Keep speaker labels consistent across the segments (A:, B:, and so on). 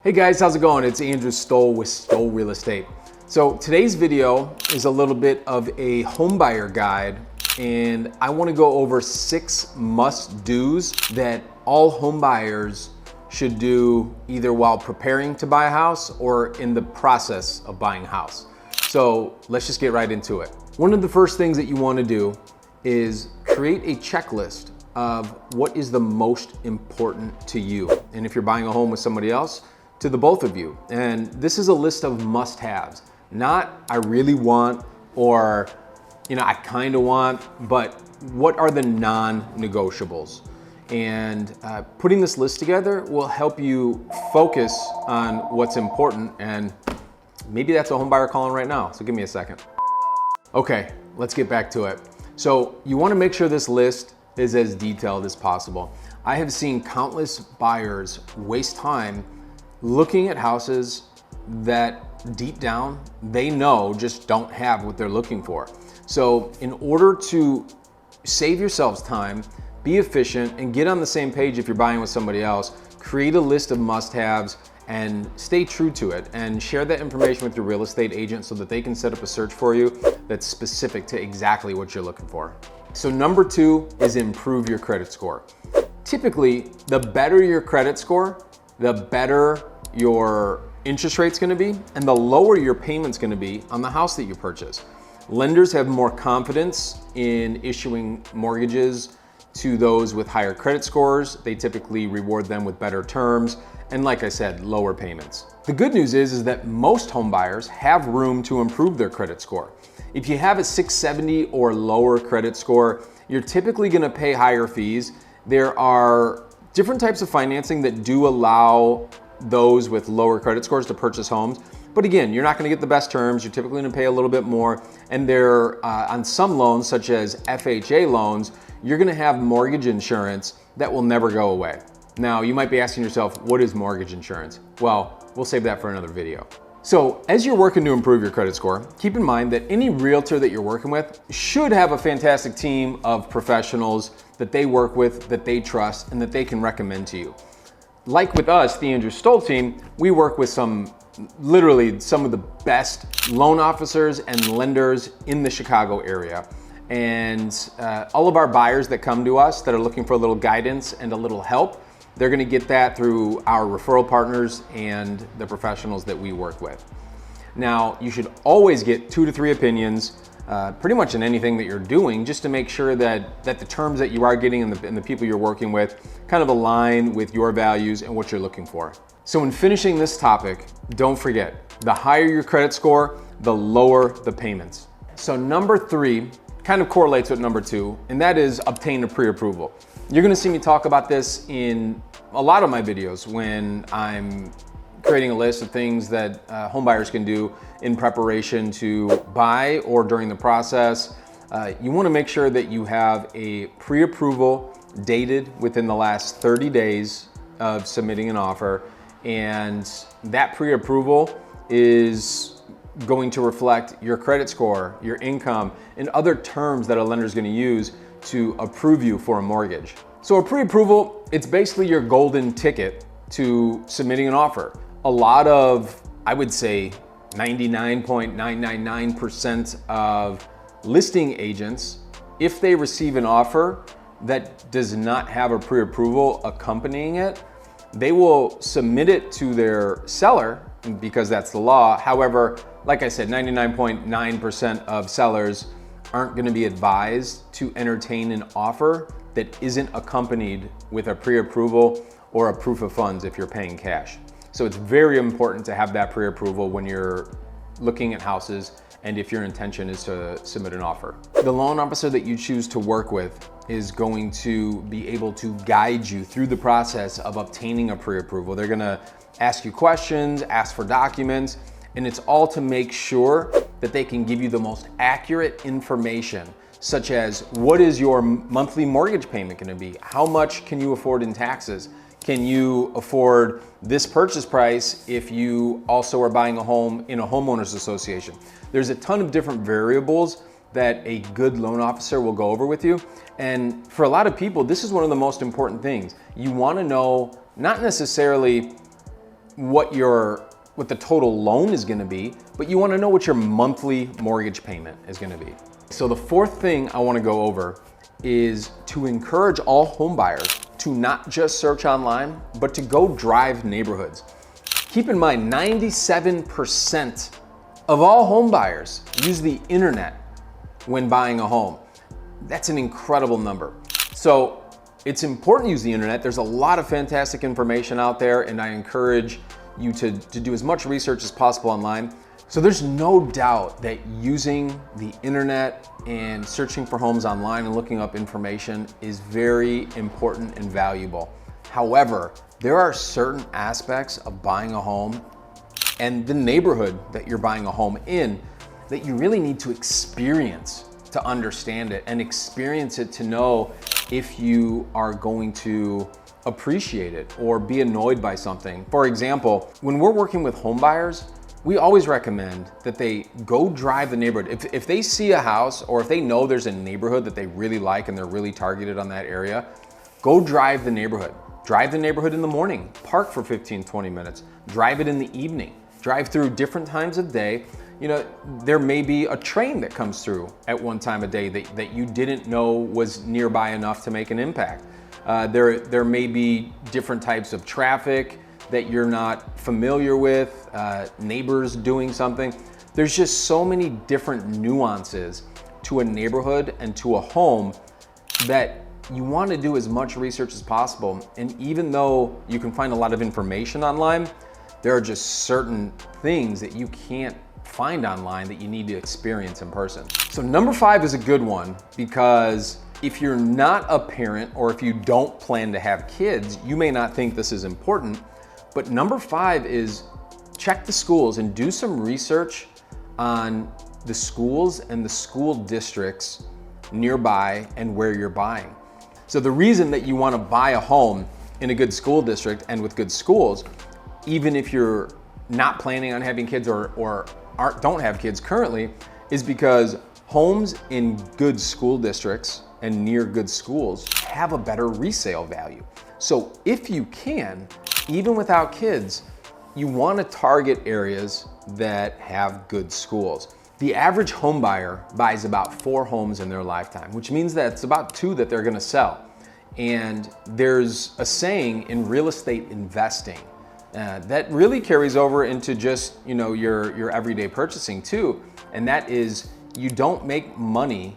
A: Hey guys, how's it going? It's Andrew Stoll with Stoll Real Estate. So today's video is a little bit of a home buyer guide, and I want to go over 6 must-dos that all home buyers should do either while preparing to buy a house or in the process of buying a house. So let's just get right into it. One of the first things that you want to do is create a checklist of what is the most important to you. And if you're buying a home with somebody else, to the both of you. And this is a list of must-haves, not I really want or I kind of want, but what are the non-negotiables? And putting this list together will help you focus on what's important, and maybe that's a home buyer calling right now, so give me a second. Okay, let's get back to it. So you want to make sure this list is as detailed as possible. I have seen countless buyers waste time looking at houses that deep down they know just don't have what they're looking for. So in order to save yourselves time, be efficient, and get on the same page if you're buying with somebody else, create a list of must-haves and stay true to it, and share that information with your real estate agent so that they can set up a search for you that's specific to exactly what you're looking for. So number 2 is improve your credit score. Typically, the better your credit score, the better your interest rate's gonna be, and the lower your payment's gonna be on the house that you purchase. Lenders have more confidence in issuing mortgages to those with higher credit scores. They typically reward them with better terms, and like I said, lower payments. The good news is that most home buyers have room to improve their credit score. If you have a 670 or lower credit score, you're typically gonna pay higher fees. There are different types of financing that do allow those with lower credit scores to purchase homes. But again, you're not gonna get the best terms. You're typically gonna pay a little bit more. And they're on some loans, such as FHA loans, you're gonna have mortgage insurance that will never go away. Now, you might be asking yourself, what is mortgage insurance? Well, we'll save that for another video. So as you're working to improve your credit score, keep in mind that any realtor that you're working with should have a fantastic team of professionals that they work with, that they trust, and that they can recommend to you. Like with us, the Andrew Stoll team, we work with literally some of the best loan officers and lenders in the Chicago area. And all of our buyers that come to us that are looking for a little guidance and a little help, they're gonna get that through our referral partners and the professionals that we work with. Now, you should always get 2 to 3 opinions, pretty much in anything that you're doing, just to make sure that the terms that you are getting and the people you're working with kind of align with your values and what you're looking for. So in finishing this topic, don't forget, the higher your credit score, the lower the payments. So number 3 kind of correlates with number 2, and that is obtain a pre-approval. You're gonna see me talk about this in a lot of my videos when I'm creating a list of things that home buyers can do in preparation to buy or during the process. You wanna make sure that you have a pre-approval dated within the last 30 days of submitting an offer, and that pre-approval is going to reflect your credit score, your income, and other terms that a lender is gonna use to approve you for a mortgage. So a pre-approval, it's basically your golden ticket to submitting an offer. A lot of, I would say, 99.999% of listing agents, if they receive an offer that does not have a pre-approval accompanying it, they will submit it to their seller because that's the law. However, like I said, 99.9% of sellers aren't gonna be advised to entertain an offer that isn't accompanied with a pre-approval or a proof of funds if you're paying cash. So it's very important to have that pre-approval when you're looking at houses and if your intention is to submit an offer. The loan officer that you choose to work with is going to be able to guide you through the process of obtaining a pre-approval. They're gonna ask you questions, ask for documents, and it's all to make sure that they can give you the most accurate information, such as what is your monthly mortgage payment gonna be? How much can you afford in taxes? Can you afford this purchase price if you also are buying a home in a homeowners association? There's a ton of different variables that a good loan officer will go over with you. And for a lot of people, this is one of the most important things. You wanna know not necessarily what the total loan is gonna be, but you wanna know what your monthly mortgage payment is gonna be. So the fourth thing I wanna go over is to encourage all home buyers to not just search online, but to go drive neighborhoods. Keep in mind, 97% of all home buyers use the internet when buying a home. That's an incredible number. So it's important to use the internet. There's a lot of fantastic information out there, and I encourage you to do as much research as possible online. So there's no doubt that using the internet and searching for homes online and looking up information is very important and valuable. However, there are certain aspects of buying a home and the neighborhood that you're buying a home in that you really need to experience to understand it, and experience it to know if you are going to appreciate it or be annoyed by something. For example, when we're working with home buyers, we always recommend that they go drive the neighborhood. If they see a house, or if they know there's a neighborhood that they really like and they're really targeted on that area, go drive the neighborhood. Drive the neighborhood in the morning, park for 15, 20 minutes, drive it in the evening, drive through different times of day. You know, there may be a train that comes through at one time of day that you didn't know was nearby enough to make an impact. There may be different types of traffic that you're not familiar with, neighbors doing something. There's just so many different nuances to a neighborhood and to a home that you want to do as much research as possible. And even though you can find a lot of information online, there are just certain things that you can't find online that you need to experience in person. So number 5 is a good one, because if you're not a parent, or if you don't plan to have kids, you may not think this is important. But number 5 is check the schools and do some research on the schools and the school districts nearby and where you're buying. So the reason that you want to buy a home in a good school district and with good schools, even if you're not planning on having kids or don't have kids currently, is because homes in good school districts and near good schools have a better resale value. So if you can, even without kids, you want to target areas that have good schools. The average home buyer buys about 4 homes in their lifetime, which means that it's about 2 that they're going to sell. And there's a saying in real estate investing that really carries over into just, you know, your everyday purchasing too. And that is, you don't make money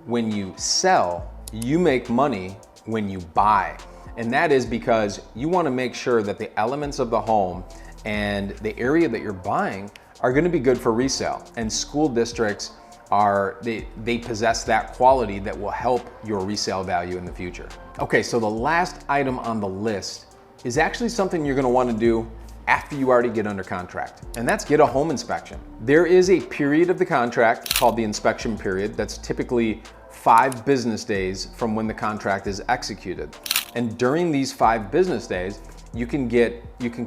A: when you sell, you make money when you buy. And that is because you want to make sure that the elements of the home and the area that you're buying are going to be good for resale. And school districts they possess that quality that will help your resale value in the future. Okay, so the last item on the list is actually something you're going to want to do after you already get under contract, and that's get a home inspection. There is a period of the contract called the inspection period that's typically 5 business days from when the contract is executed. And during these 5 business days, you can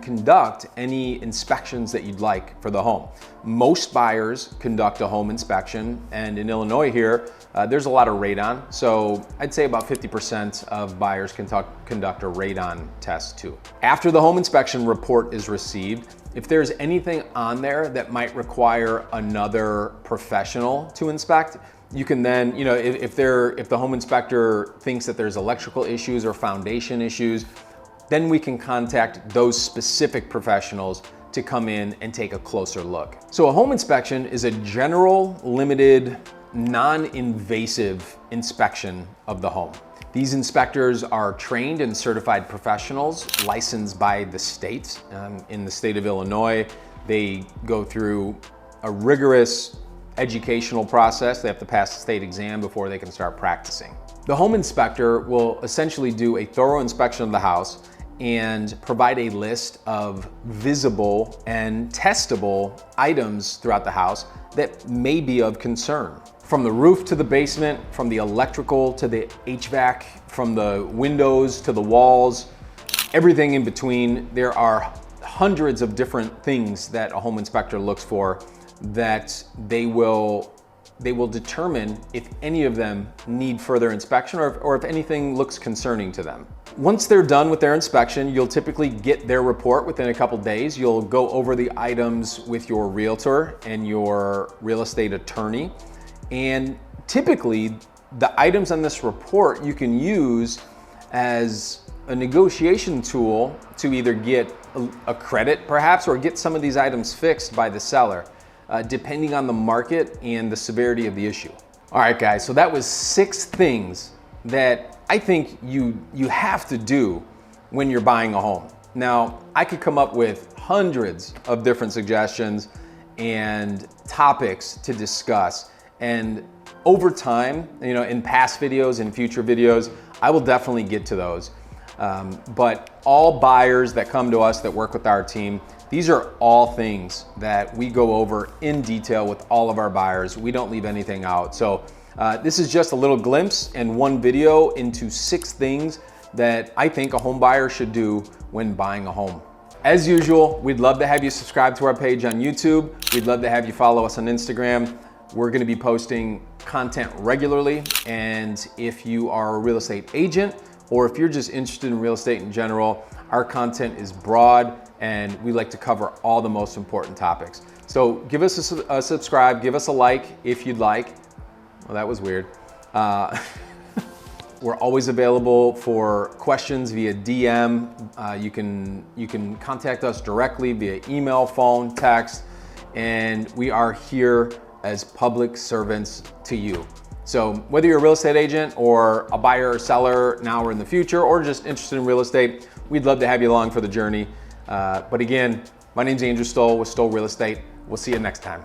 A: conduct any inspections that you'd like for the home. Most buyers conduct a home inspection, and in Illinois here, there's a lot of radon. So I'd say about 50% of buyers conduct a radon test too. After the home inspection report is received, if there's anything on there that might require another professional to inspect, you can then, you know, if the home inspector thinks that there's electrical issues or foundation issues, then we can contact those specific professionals to come in and take a closer look. So a home inspection is a general, limited, non-invasive inspection of the home. These inspectors are trained and certified professionals licensed by the state. In the state of Illinois, they go through a rigorous educational process. They have to pass the state exam before they can start practicing. The home inspector will essentially do a thorough inspection of the house and provide a list of visible and testable items throughout the house that may be of concern. From the roof to the basement, from the electrical to the HVAC, from the windows to the walls, everything in between. There are hundreds of different things that a home inspector looks for that they will they will determine if any of them need further inspection or if anything looks concerning to them. Once they're done with their inspection, you'll typically get their report within a couple days. You'll go over the items with your realtor and your real estate attorney. And typically, the items on this report you can use as a negotiation tool to either get a credit perhaps or get some of these items fixed by the seller, depending on the market and the severity of the issue. All right, guys, so that was 6 things that I think you have to do when you're buying a home. Now, I could come up with hundreds of different suggestions and topics to discuss. And over time, in past videos and future videos, I will definitely get to those. But all buyers that come to us that work with our team, these are all things that we go over in detail with all of our buyers. We don't leave anything out. So this is just a little glimpse in one video into 6 things that I think a home buyer should do when buying a home. As usual, we'd love to have you subscribe to our page on YouTube. We'd love to have you follow us on Instagram. We're gonna be posting content regularly. And if you are a real estate agent, or if you're just interested in real estate in general, our content is broad and we like to cover all the most important topics. So give us a subscribe, give us a like if you'd like. Well, that was weird. We're always available for questions via DM. You can contact us directly via email, phone, text, and we are here as public servants to you. So whether you're a real estate agent or a buyer or seller now or in the future, or just interested in real estate, we'd love to have you along for the journey. But again, my name's Andrew Stoll with Stoll Real Estate. We'll see you next time.